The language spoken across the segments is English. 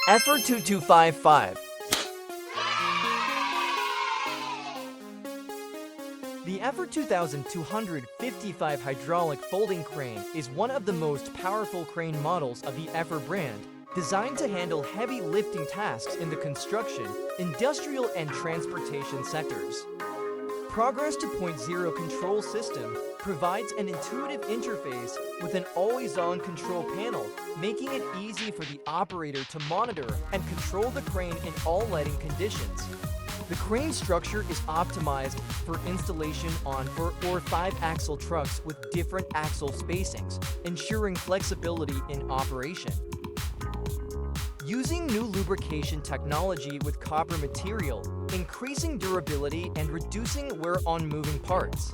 FR 2255. The FR 2255 hydraulic folding crane is one of the most powerful crane models of the FR brand, designed to handle heavy lifting tasks in the construction, industrial, and transportation sectors. Progress 2.0 control system provides an intuitive interface with an always-on control panel, making it easy for the operator to monitor and control the crane in all lighting conditions. The crane structure is optimized for installation on 4 or 5-axle trucks with different axle spacings, ensuring flexibility in operation. Using new lubrication technology with copper material, increasing durability and reducing wear on moving parts.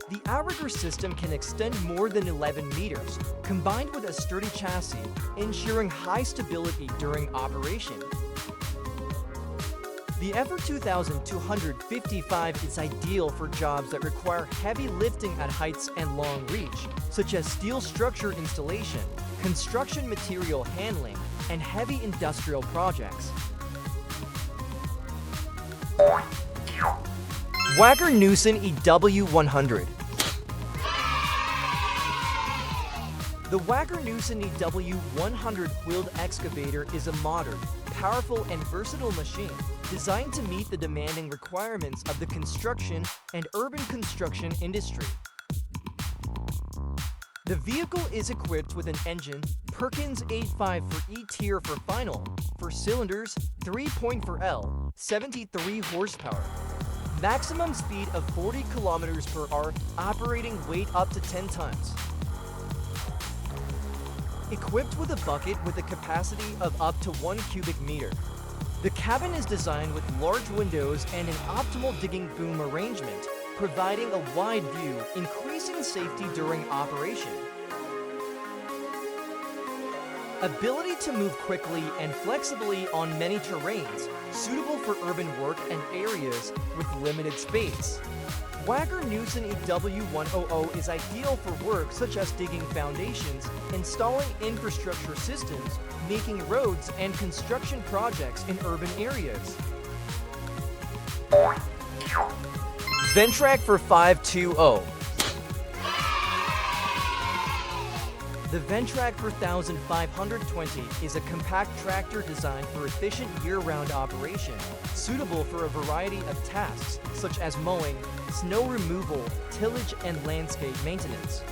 The outrigger system can extend more than 11 meters, combined with a sturdy chassis, ensuring high stability during operation. The FR 2255 is ideal for jobs that require heavy lifting at heights and long reach, such as steel structure installation, construction material handling, and heavy industrial projects. Wacker-Neuson EW100. The Wacker-Neuson EW100 wheeled excavator is a modern, powerful, and versatile machine designed to meet the demanding requirements of the construction and urban construction industry. The vehicle is equipped with an engine, Perkins 85 for E-tier for final, 4 cylinders, 3.4L, 73 horsepower. Maximum speed of 40 kilometers per hour, operating weight up to 10 tons. Equipped with a bucket with a capacity of up to 1 cubic meter. The cabin is designed with large windows and an optimal digging boom arrangement, providing a wide view, increasing safety during operation. Ability to move quickly and flexibly on many terrains, suitable for urban work and areas with limited space. Wacker-Neuson EW100 is ideal for work such as digging foundations, installing infrastructure systems, making roads, and construction projects in urban areas. Ventrac for 520. The Ventrac 4520 is a compact tractor designed for efficient year-round operation, suitable for a variety of tasks such as mowing, snow removal, tillage, and landscape maintenance.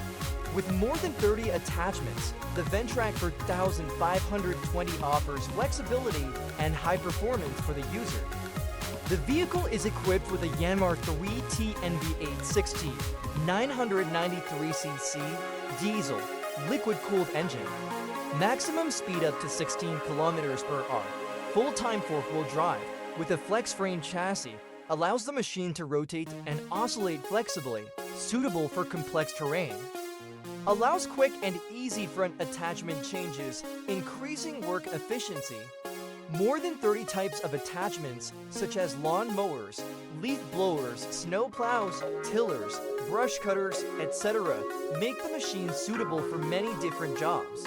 With more than 30 attachments, the Ventrac 4520 offers flexibility and high performance for the user. The vehicle is equipped with a Yanmar 3T NV860 993cc diesel liquid-cooled engine. Maximum speed up to 16 kilometers per hour. Full-time fork-wheel drive with a flex-frame chassis allows the machine to rotate and oscillate flexibly, suitable for complex terrain. Allows quick and easy front attachment changes, increasing work efficiency. More than 30 types of attachments, such as lawn mowers, leaf blowers, snow plows, tillers, brush cutters, etc., make the machine suitable for many different jobs.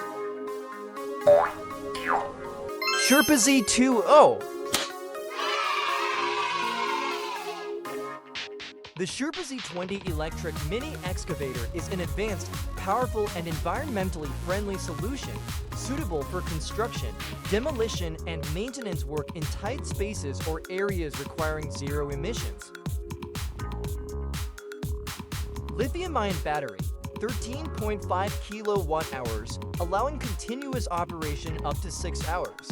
Sherpa Z20. The Sherpa Z20 electric mini excavator is an advanced, powerful, and environmentally friendly solution suitable for construction, demolition, and maintenance work in tight spaces or areas requiring zero emissions. Lithium-ion battery, 13.5 kilowatt hours, allowing continuous operation up to 6 hours.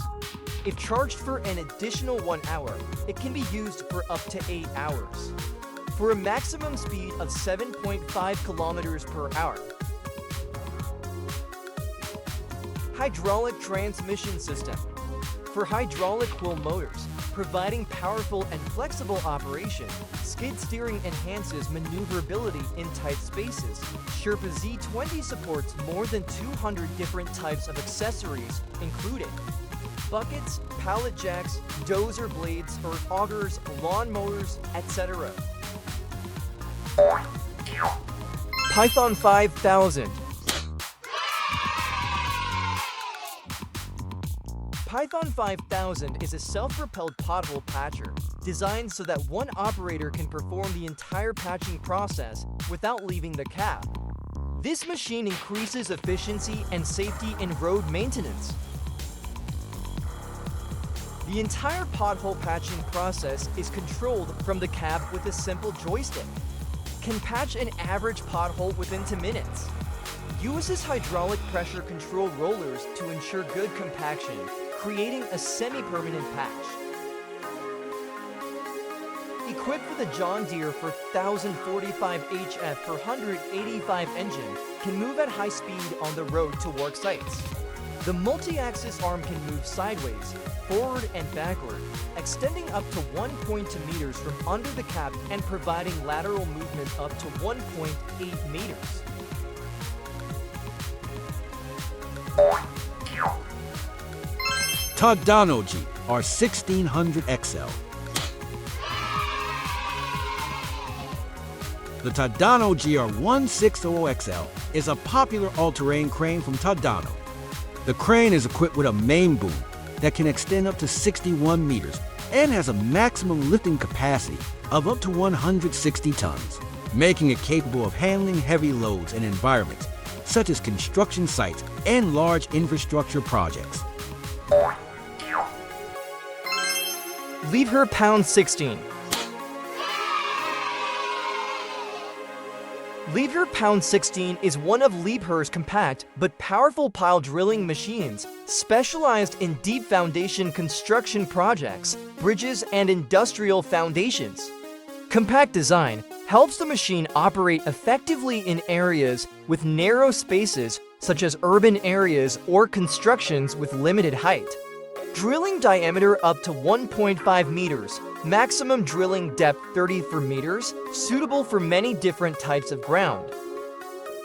If charged for an additional 1 hour, it can be used for up to 8 hours. For a maximum speed of 7.5 kilometers per hour. Hydraulic transmission system. For hydraulic wheel motors, providing powerful and flexible operation, skid steering enhances maneuverability in tight spaces. Sherpa Z20 supports more than 200 different types of accessories, including buckets, pallet jacks, dozer blades, earth augers, lawn mowers, etc. Python 5000. Python 5000 is a self-propelled pothole patcher, designed so that one operator can perform the entire patching process without leaving the cab. This machine increases efficiency and safety in road maintenance. The entire pothole patching process is controlled from the cab with a simple joystick. Can patch an average pothole within 2 minutes. Uses hydraulic pressure control rollers to ensure good compaction, creating a semi-permanent patch. Equipped with a John Deere 4045 HF 485 engine, can move at high speed on the road to work sites. The multi-axis arm can move sideways, forward and backward, extending up to 1.2 meters from under the cab and providing lateral movement up to 1.8 meters. Tadano Jeep R1600 XL. The Tadano GR1600XL is a popular all-terrain crane from Tadano. The crane is equipped with a main boom that can extend up to 61 meters and has a maximum lifting capacity of up to 160 tons, making it capable of handling heavy loads in environments such as construction sites and large infrastructure projects. Liebherr Pound 16. Liebherr Pound 16 is one of Liebherr's compact but powerful pile drilling machines, specialized in deep foundation construction projects, bridges, and industrial foundations. Compact design helps the machine operate effectively in areas with narrow spaces, such as urban areas or constructions with limited height. Drilling diameter up to 1.5 meters, maximum drilling depth 34 meters, suitable for many different types of ground.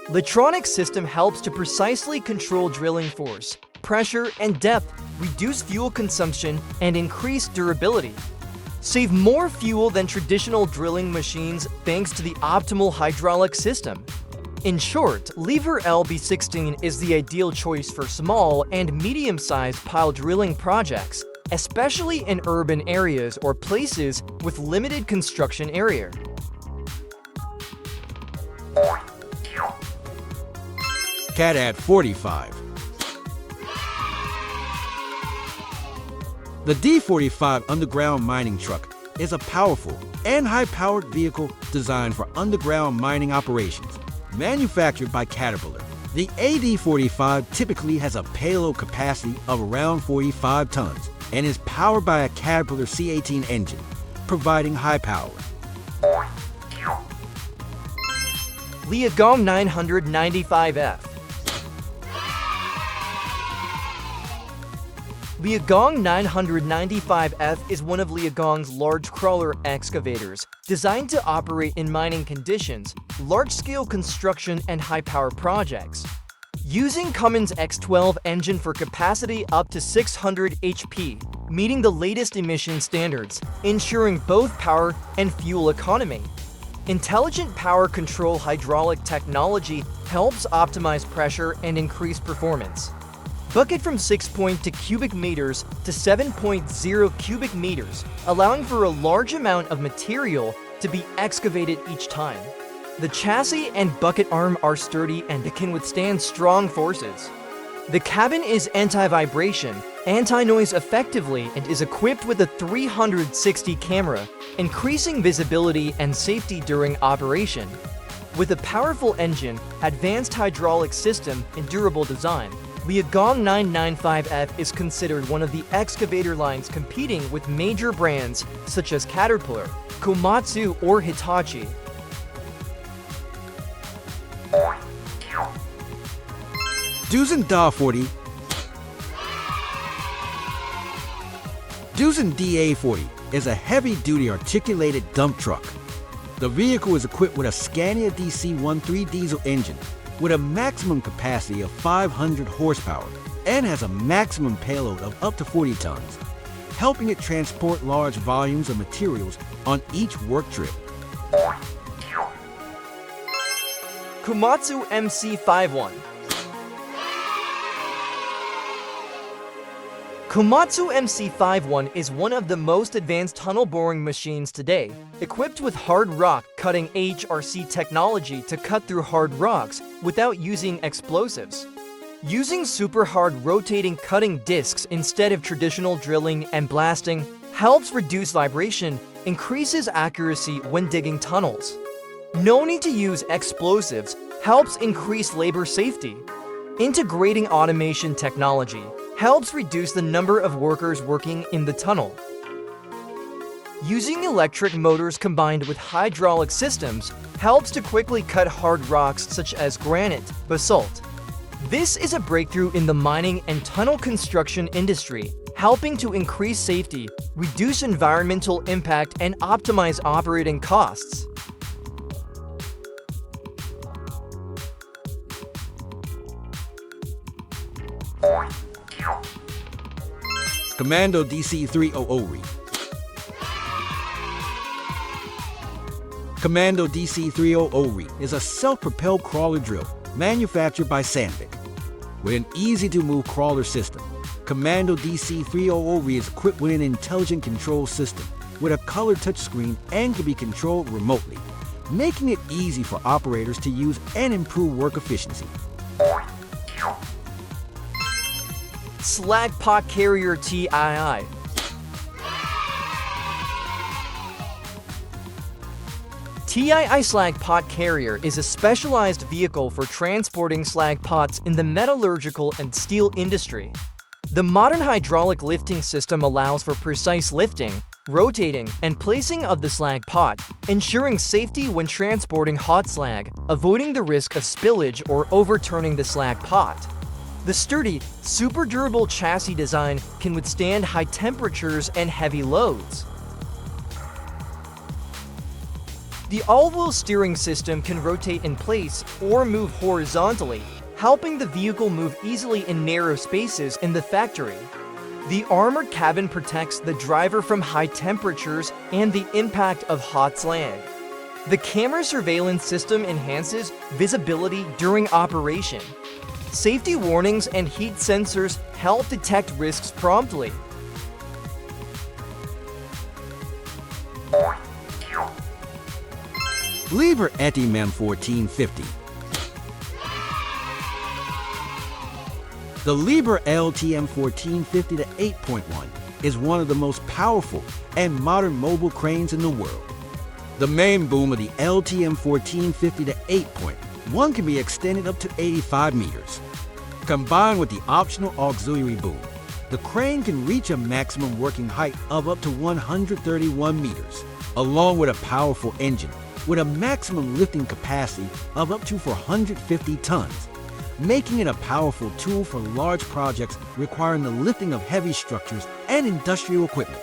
Electronic system helps to precisely control drilling force, pressure, and depth, reduce fuel consumption, and increase durability. Save more fuel than traditional drilling machines thanks to the optimal hydraulic system. In short, Liebherr LB16 is the ideal choice for small and medium-sized pile drilling projects, especially in urban areas or places with limited construction area. CAT 45. The D45 underground mining truck is a powerful and high-powered vehicle designed for underground mining operations. Manufactured by Caterpillar, the AD45 typically has a payload capacity of around 45 tons and is powered by a Caterpillar C18 engine, providing high power. Liagang 995F. Liagang 995F is one of Liagang's large crawler excavators, designed to operate in mining conditions, large-scale construction, and high-power projects. Using Cummins X12 engine for capacity up to 600 HP, meeting the latest emission standards, ensuring both power and fuel economy. Intelligent power control hydraulic technology helps optimize pressure and increase performance. Bucket from 6.2 cubic meters to 7.0 cubic meters, allowing for a large amount of material to be excavated each time. The chassis and bucket arm are sturdy and can withstand strong forces. The cabin is anti-vibration, anti-noise effectively, and is equipped with a 360 camera, increasing visibility and safety during operation. With a powerful engine, advanced hydraulic system, and durable design, Liagang 995F is considered one of the excavator lines competing with major brands such as Caterpillar, Komatsu, or Hitachi. Dusen Da40. Dusen DA40 is a heavy-duty articulated dump truck. The vehicle is equipped with a Scania DC13 diesel engine with a maximum capacity of 500 horsepower and has a maximum payload of up to 40 tons, helping it transport large volumes of materials on each work trip. Komatsu MC51. Komatsu MC51 is one of the most advanced tunnel boring machines today, equipped with hard rock cutting HRC technology to cut through hard rocks without using explosives. Using super hard rotating cutting discs instead of traditional drilling and blasting helps reduce vibration, increases accuracy when digging tunnels. No need to use explosives helps increase labor safety. Integrating automation technology helps reduce the number of workers working in the tunnel. Using electric motors combined with hydraulic systems helps to quickly cut hard rocks such as granite, basalt. This is a breakthrough in the mining and tunnel construction industry, helping to increase safety, reduce environmental impact, and optimize operating costs. Commando DC300 Reef. Commando DC300 Reef is a self-propelled crawler drill manufactured by Sandvik. With an easy-to-move crawler system, Commando DC300 Reef is equipped with an intelligent control system with a color touchscreen and can be controlled remotely, making it easy for operators to use and improve work efficiency. Slag Pot Carrier TII. TII Slag Pot Carrier is a specialized vehicle for transporting slag pots in the metallurgical and steel industry. The modern hydraulic lifting system allows for precise lifting, rotating, and placing of the slag pot, ensuring safety when transporting hot slag, avoiding the risk of spillage or overturning the slag pot. The sturdy, super durable chassis design can withstand high temperatures and heavy loads. The all-wheel steering system can rotate in place or move horizontally, helping the vehicle move easily in narrow spaces in the factory. The armored cabin protects the driver from high temperatures and the impact of hot slag. The camera surveillance system enhances visibility during operation. Safety warnings and heat sensors help detect risks promptly. Liebherr Anti-Man 1450. The Liebherr LTM 1450 to 8.1 is one of the most powerful and modern mobile cranes in the world. The main boom of the LTM 1450 to 8.1 can be extended up to 85 meters. Combined with the optional auxiliary boom, the crane can reach a maximum working height of up to 131 meters, along with a powerful engine with a maximum lifting capacity of up to 450 tons, making it a powerful tool for large projects requiring the lifting of heavy structures and industrial equipment.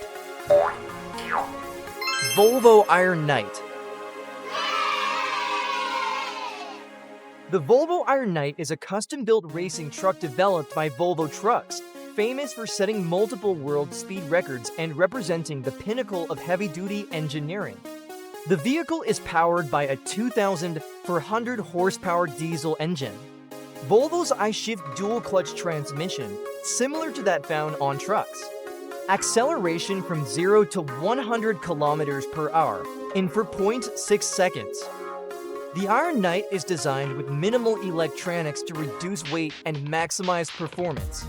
Volvo Iron Knight. The Volvo Iron Knight is a custom-built racing truck developed by Volvo Trucks, famous for setting multiple world speed records and representing the pinnacle of heavy-duty engineering. The vehicle is powered by a 2,400 horsepower diesel engine. Volvo's I-Shift dual-clutch transmission, similar to that found on trucks. Acceleration from 0 to 100 kilometers per hour in 4.6 seconds. The Iron Knight is designed with minimal electronics to reduce weight and maximize performance.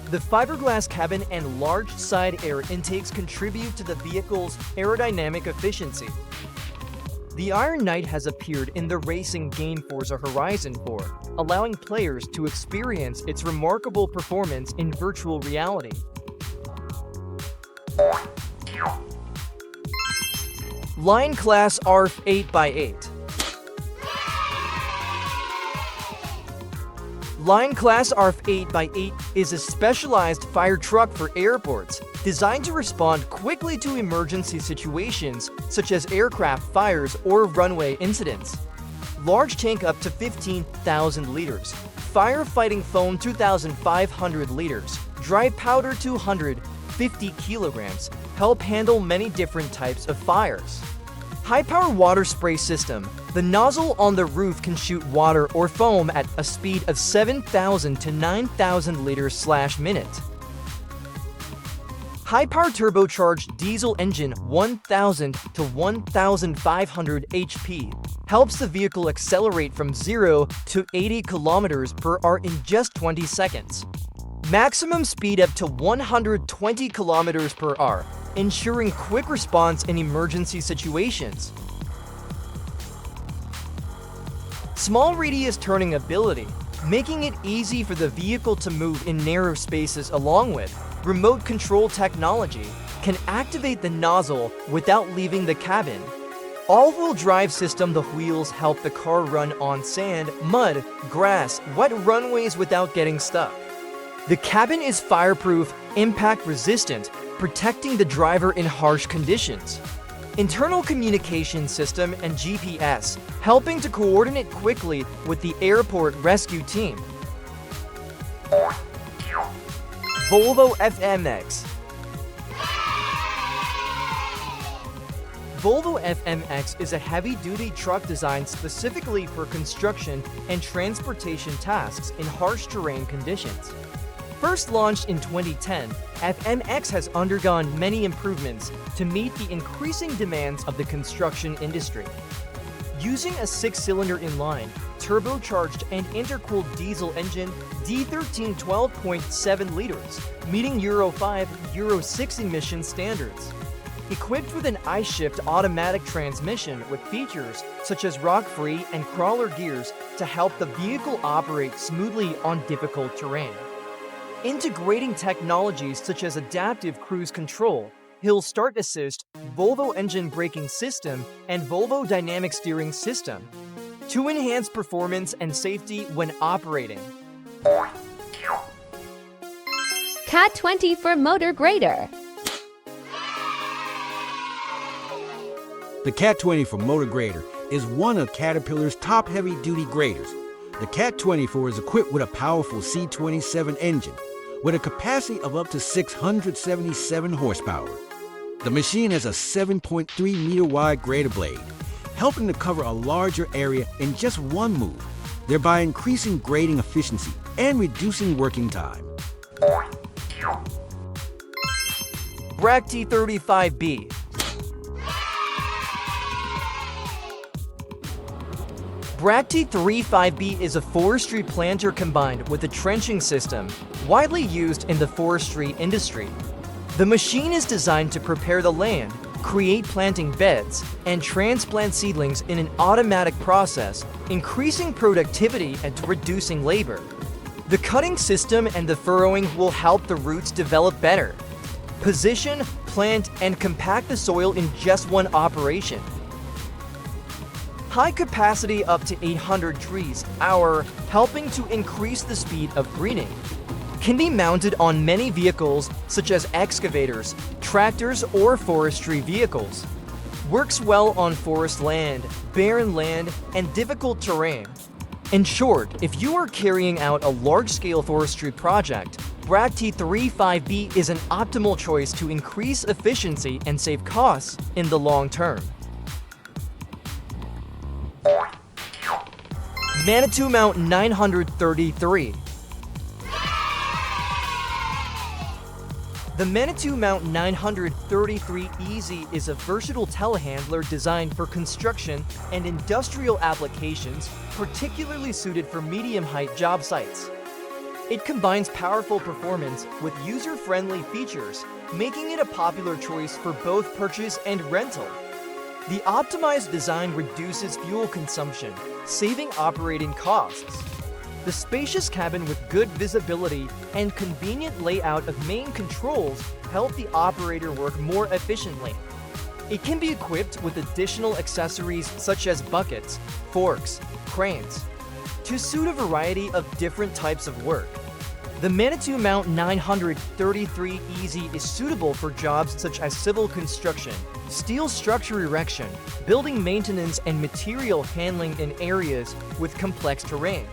The fiberglass cabin and large side air intakes contribute to the vehicle's aerodynamic efficiency. The Iron Knight has appeared in the racing game Forza Horizon 4, allowing players to experience its remarkable performance in virtual reality. Line Class ARF 8x8. Line Class ARF 8x8 is a specialized fire truck for airports, designed to respond quickly to emergency situations such as aircraft fires or runway incidents. Large tank up to 15,000 liters, firefighting foam 2,500 liters, dry powder 250 kilograms, help handle many different types of fires. High-power water spray system. The nozzle on the roof can shoot water or foam at a speed of 7,000 to 9,000 liters/minute. High-power turbocharged diesel engine 1000 to 1500 HP helps the vehicle accelerate from 0 to 80 kilometers per hour in just 20 seconds. Maximum speed up to 120 kilometers per hour, ensuring quick response in emergency situations. Small radius turning ability, making it easy for the vehicle to move in narrow spaces, along with remote control technology, can activate the nozzle without leaving the cabin. All-wheel drive system, the wheels help the car run on sand, mud, grass, wet runways without getting stuck. The cabin is fireproof, impact resistant, protecting the driver in harsh conditions. Internal communication system and GPS, helping to coordinate quickly with the airport rescue team. Volvo FMX. Volvo FMX is a heavy-duty truck designed specifically for construction and transportation tasks in harsh terrain conditions. First launched in 2010, FMX has undergone many improvements to meet the increasing demands of the construction industry. Using a 6-cylinder inline, turbocharged and intercooled diesel engine, D13 12.7 liters, meeting Euro 5, Euro 6 emission standards. Equipped with an I-shift automatic transmission with features such as rock-free and crawler gears to help the vehicle operate smoothly on difficult terrain. Integrating technologies such as adaptive cruise control, hill start assist, Volvo engine braking system, and Volvo dynamic steering system to enhance performance and safety when operating. Cat 20 for motor grader. The Cat 20 for motor grader is one of Caterpillar's top heavy-duty graders. The Cat 24 is equipped with a powerful C27 engine with a capacity of up to 677 horsepower. The machine has a 7.3-meter wide grader blade, helping to cover a larger area in just one move, thereby increasing grading efficiency and reducing working time. Bracti 35B. Bracti 35B is a forestry planter combined with a trenching system, widely used in the forestry industry. The machine is designed to prepare the land, create planting beds, and transplant seedlings in an automatic process, increasing productivity and reducing labor. The cutting system and the furrowing will help the roots develop better. Position, plant, and compact the soil in just one operation. High capacity up to 800 trees per hour, helping to increase the speed of greening. Can be mounted on many vehicles such as excavators, tractors, or forestry vehicles. Works well on forest land, barren land, and difficult terrain. In short, if you are carrying out a large-scale forestry project, Bracti 35B is an optimal choice to increase efficiency and save costs in the long term. Manitou Mount 933. The Manitou Mount 933 Easy is a versatile telehandler designed for construction and industrial applications, particularly suited for medium-height job sites. It combines powerful performance with user-friendly features, making it a popular choice for both purchase and rental. The optimized design reduces fuel consumption, saving operating costs. The spacious cabin with good visibility and convenient layout of main controls help the operator work more efficiently. It can be equipped with additional accessories such as buckets, forks, cranes, to suit a variety of different types of work. The Manitou Mount 933 Easy is suitable for jobs such as civil construction, steel structure erection, building maintenance, and material handling in areas with complex terrain.